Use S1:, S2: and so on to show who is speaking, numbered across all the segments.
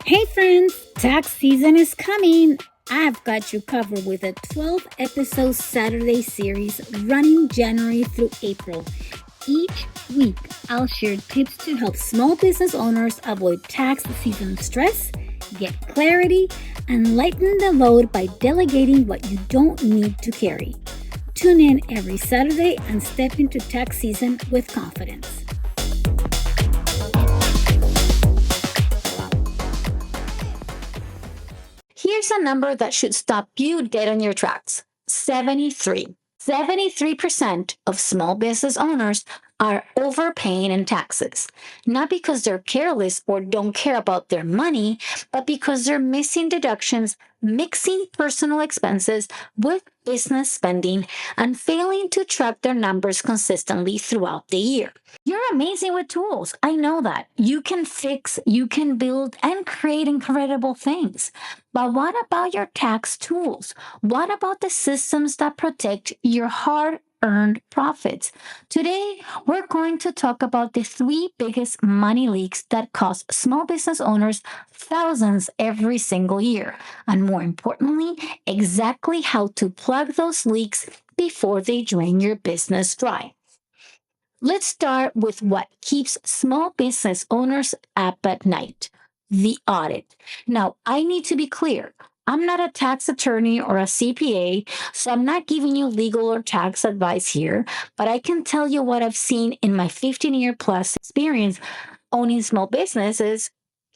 S1: Hey friends, tax season is coming. I've got you covered with a 12-episode Saturday series running January through April. Each week, I'll share tips to help small business owners avoid tax season stress, get clarity, and lighten the load by delegating what you don't need to carry. Tune in every Saturday and step into tax season with confidence.
S2: Here's a number that should stop you dead on your tracks. 73. 73% of small business owners are overpaying in taxes, not because they're careless or don't care about their money, but because they're missing deductions, mixing personal expenses with business spending, and failing to track their numbers consistently throughout the year. You're amazing with tools. I know that. You can fix, you can build, and create incredible things. But what about your tax tools? What about the systems that protect your hard earned profits? Today, we're going to talk about the three biggest money leaks that cost small business owners thousands every single year. And more importantly, exactly how to plug those leaks before they drain your business dry. Let's start with what keeps small business owners up at night: the audit. Now, I need to be clear. I'm not a tax attorney or a CPA, so I'm not giving you legal or tax advice here, but I can tell you what I've seen in my 15-year plus experience owning small businesses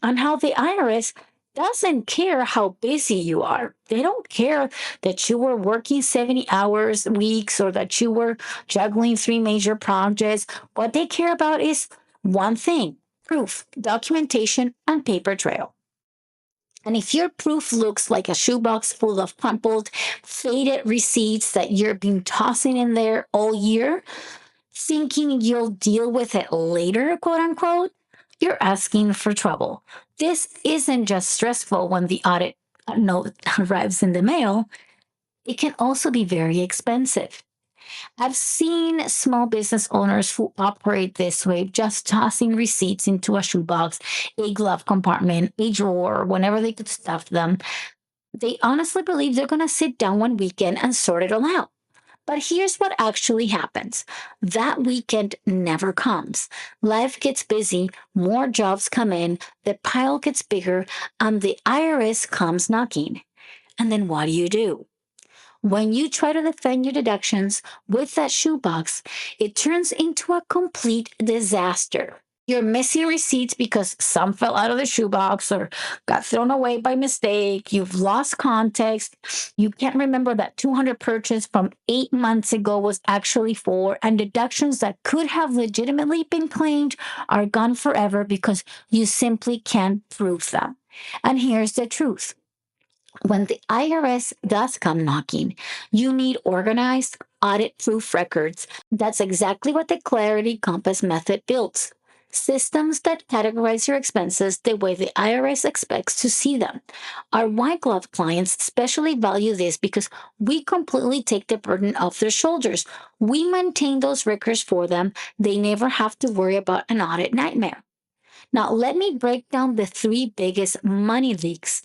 S2: and how the IRS doesn't care how busy you are. They don't care that you were working 70 hours weeks or that you were juggling three major projects. What they care about is one thing: proof, documentation, and paper trail. And if your proof looks like a shoebox full of crumpled, faded receipts that you've been tossing in there all year, thinking you'll deal with it later, quote unquote, you're asking for trouble. This isn't just stressful when the audit note arrives in the mail, it can also be very expensive. I've seen small business owners who operate this way, just tossing receipts into a shoebox, a glove compartment, a drawer, whenever they could stuff them. They honestly believe they're going to sit down one weekend and sort it all out. But here's what actually happens. That weekend never comes. Life gets busy, more jobs come in, the pile gets bigger, and the IRS comes knocking. And then what do? When you try to defend your deductions with that shoebox, it turns into a complete disaster. You're missing receipts because some fell out of the shoebox or got thrown away by mistake. You've lost context. You can't remember that 200 purchase from 8 months ago was actually for, and deductions that could have legitimately been claimed are gone forever because you simply can't prove them. And here's the truth: when the IRS does come knocking, you need organized, audit proof records. That's exactly what the Clarity Compass method builds: systems that categorize your expenses the way the IRS expects to see them. Our white glove clients especially value this because we completely take the burden off their shoulders. We maintain those records for them. They never have to worry about an audit nightmare. Now, let me break down the three biggest money leaks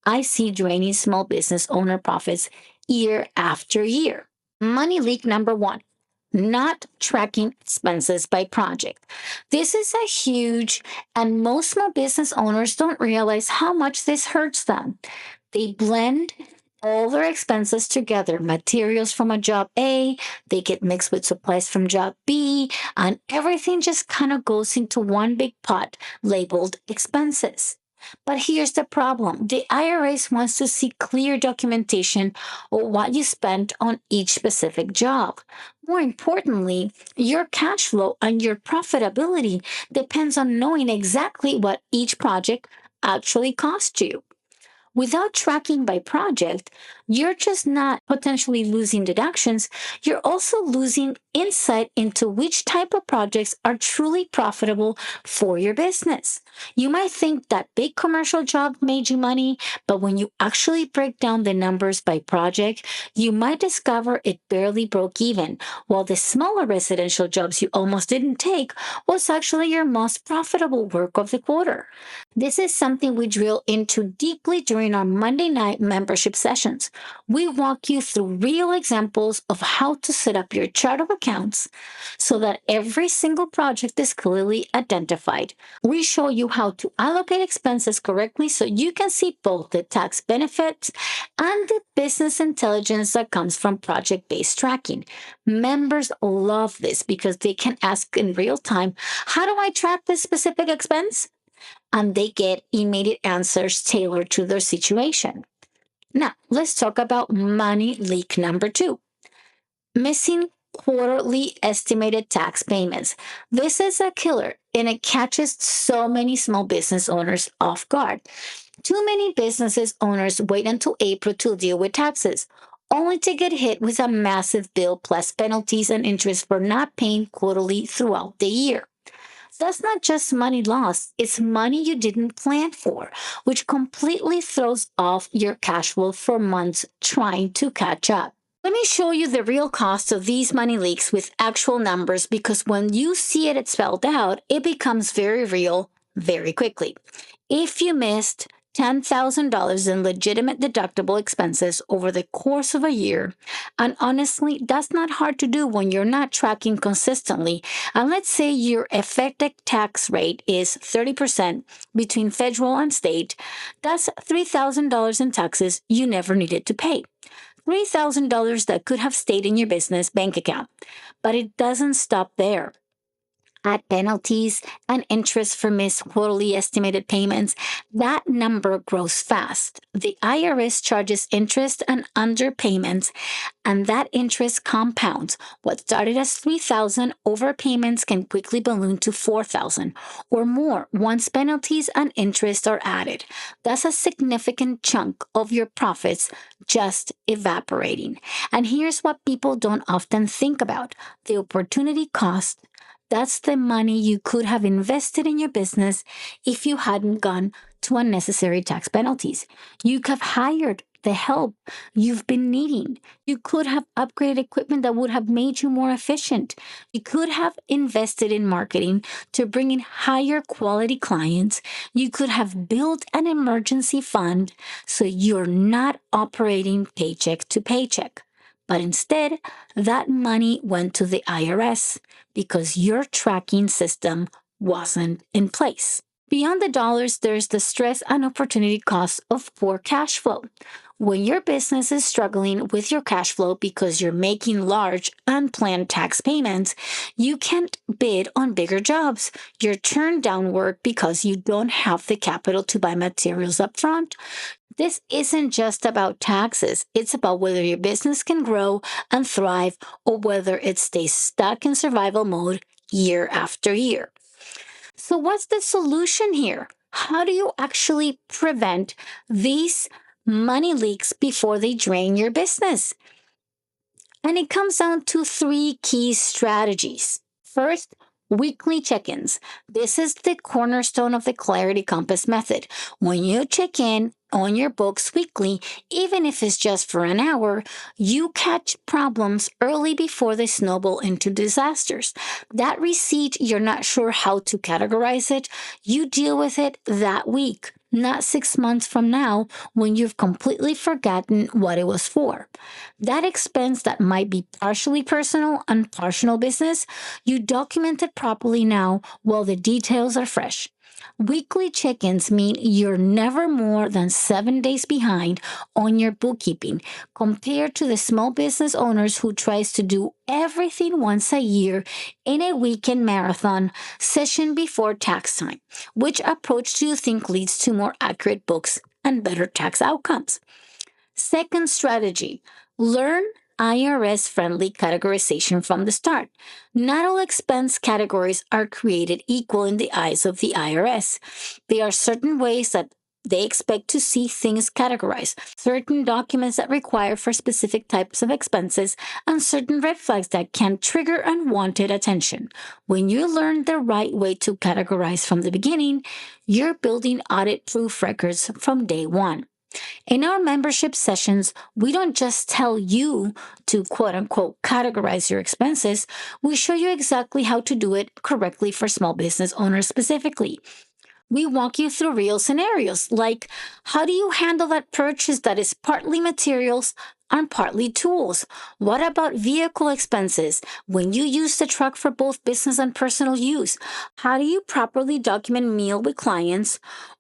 S2: I see draining small business owner profits year after year. Money leak number one: not tracking expenses by project. This is a huge, and most small business owners don't realize how much this hurts them. They blend all their expenses together: materials from a job A, they get mixed with supplies from job B, and everything just kind of goes into one big pot labeled expenses. But here's the problem: the IRS wants to see clear documentation of what you spent on each specific job. More importantly, your cash flow and your profitability depends on knowing exactly what each project actually cost you. Without tracking by project, you're just not potentially losing deductions, you're also losing insight into which type of projects are truly profitable for your business. You might think that big commercial job made you money, but when you actually break down the numbers by project, you might discover it barely broke even, while the smaller residential jobs you almost didn't take was actually your most profitable work of the quarter. This is something we drill into deeply during our Monday night membership sessions. We walk you through real examples of how to set up your chart of accounts so that every single project is clearly identified. We show you how to allocate expenses correctly so you can see both the tax benefits and the business intelligence that comes from project based tracking. Members love this because they can ask in real time, how do I track this specific expense? And they get immediate answers tailored to their situation. Now, let's talk about money leak number two, missing quarterly estimated tax payments. This is a killer and it catches so many small business owners off guard. Too many businesses owners wait until April to deal with taxes, only to get hit with a massive bill plus penalties and interest for not paying quarterly throughout the year. That's not just money lost, it's money you didn't plan for, which completely throws off your cash flow for months trying to catch up. Let me show you the real cost of these money leaks with actual numbers because when you see it spelled out, it becomes very real very quickly. If you missed $10,000 in legitimate deductible expenses over the course of a year, and honestly, that's not hard to do when you're not tracking consistently. And let's say your effective tax rate is 30% between federal and state, that's $3,000 in taxes you never needed to pay. $3,000 that could have stayed in your business bank account. But it doesn't stop there. Add penalties and interest for missed quarterly estimated payments, that number grows fast. The IRS charges interest and underpayments, and that interest compounds. What started as 3,000 overpayments can quickly balloon to 4,000 or more once penalties and interest are added. That's a significant chunk of your profits just evaporating. And here's what people don't often think about, the opportunity cost. That's the money you could have invested in your business if you hadn't gone to unnecessary tax penalties. You could have hired the help you've been needing. You could have upgraded equipment that would have made you more efficient. You could have invested in marketing to bring in higher quality clients. You could have built an emergency fund so you're not operating paycheck to paycheck. But instead, that money went to the IRS because your tracking system wasn't in place. Beyond the dollars, there's the stress and opportunity cost of poor cash flow. When your business is struggling with your cash flow because you're making large unplanned tax payments, you can't bid on bigger jobs. You're turned down work because you don't have the capital to buy materials up front. This isn't just about taxes. It's about whether your business can grow and thrive or whether it stays stuck in survival mode year after year. So, what's the solution here? How do you actually prevent these money leaks before they drain your business? And it comes down to three key strategies. First, weekly check ins. This is the cornerstone of the Clarity Compass method. When you check in on your books weekly, even if it's just for an hour, you catch problems early before they snowball into disasters. That receipt, you're not sure how to categorize it, you deal with it that week, not 6 months from now when you've completely forgotten what it was for. That expense that might be partially personal and partial business, you document it properly now while the details are fresh. Weekly check ins mean you're never more than 7 days behind on your bookkeeping compared to the small business owners who tries to do everything once a year in a weekend marathon session before tax time. Which approach do you think leads to more accurate books and better tax outcomes? Second strategy, learn IRS friendly categorization from the start. Not all expense categories are created equal in the eyes of the IRS. There are certain ways that they expect to see things categorized, certain documents that require for specific types of expenses, and certain red flags that can trigger unwanted attention. When you learn the right way to categorize from the beginning, you're building audit-proof records from day one. In our membership sessions, we don't just tell you to quote unquote categorize your expenses, we show you exactly how to do it correctly for small business owners specifically. We walk you through real scenarios like how do you handle that purchase that is partly materials and partly tools? What about vehicle expenses when you use the truck for both business and personal use? How do you properly document meal with clients?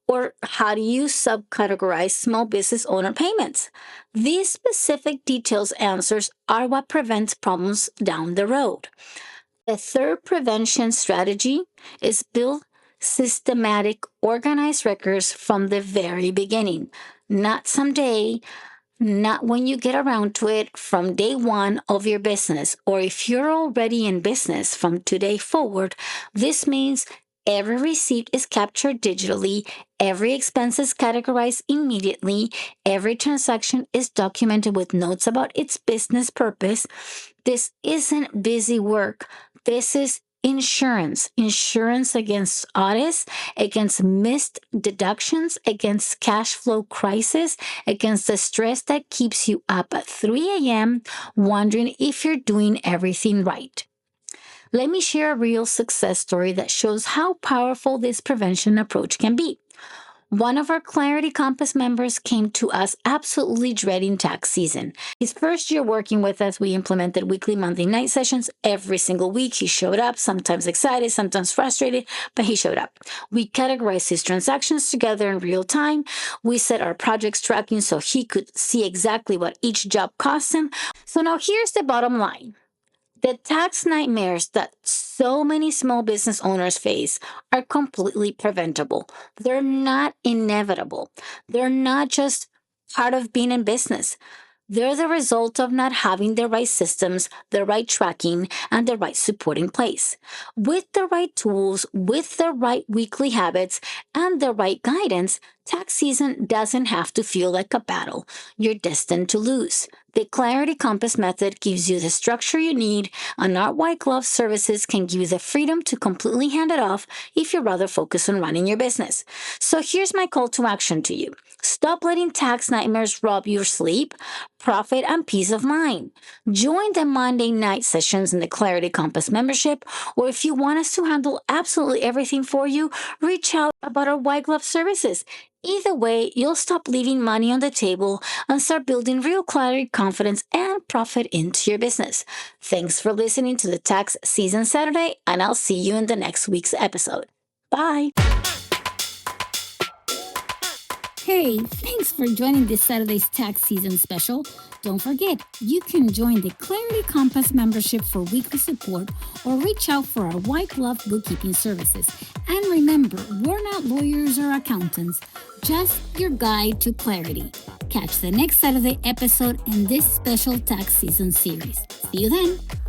S2: Or how do you subcategorize small business owner payments? These specific details answers are what prevents problems down the road. The third prevention strategy is build systematic, organized records from the very beginning, not someday, not when you get around to it, from day one of your business, or if you're already in business from today forward. This means every receipt is captured digitally, every expense is categorized immediately, every transaction is documented with notes about its business purpose. This isn't busy work. This is insurance. Insurance against audits, against missed deductions, against cash flow crisis, against the stress that keeps you up at 3 a.m. wondering if you're doing everything right. Let me share a real success story that shows how powerful this prevention approach can be. One of our Clarity Compass members came to us absolutely dreading tax season. His first year working with us, we implemented weekly, monthly, night sessions every single week. He showed up, sometimes excited, sometimes frustrated, but he showed up. We categorized his transactions together in real time. We set our projects tracking so he could see exactly what each job cost him. So now here's the bottom line. The tax nightmares that so many small business owners face are completely preventable. They're not inevitable. They're not just part of being in business. They're the result of not having the right systems, the right tracking, and the right support in place. With the right tools, with the right weekly habits, and the right guidance, tax season doesn't have to feel like a battle you're destined to lose. The Clarity Compass method gives you the structure you need, and our white glove services can give you the freedom to completely hand it off if you're rather focused on running your business. So here's my call to action to you. Stop letting tax nightmares rob your sleep, profit, and peace of mind. Join the Monday night sessions in the Clarity Compass membership, or if you want us to handle absolutely everything for you, reach out about our white glove services. Either way, you'll stop leaving money on the table and start building real clarity, confidence, and profit into your business. Thanks for listening to the Tax Season Saturday, and I'll see you in the next week's episode. Bye.
S1: Hey, thanks for joining this Saturday's tax season special. Don't forget, you can join the Clarity Compass membership for weekly support or reach out for our white glove bookkeeping services. And remember, we're not lawyers or accountants, just your guide to clarity. Catch the next Saturday episode in this special tax season series. See you then.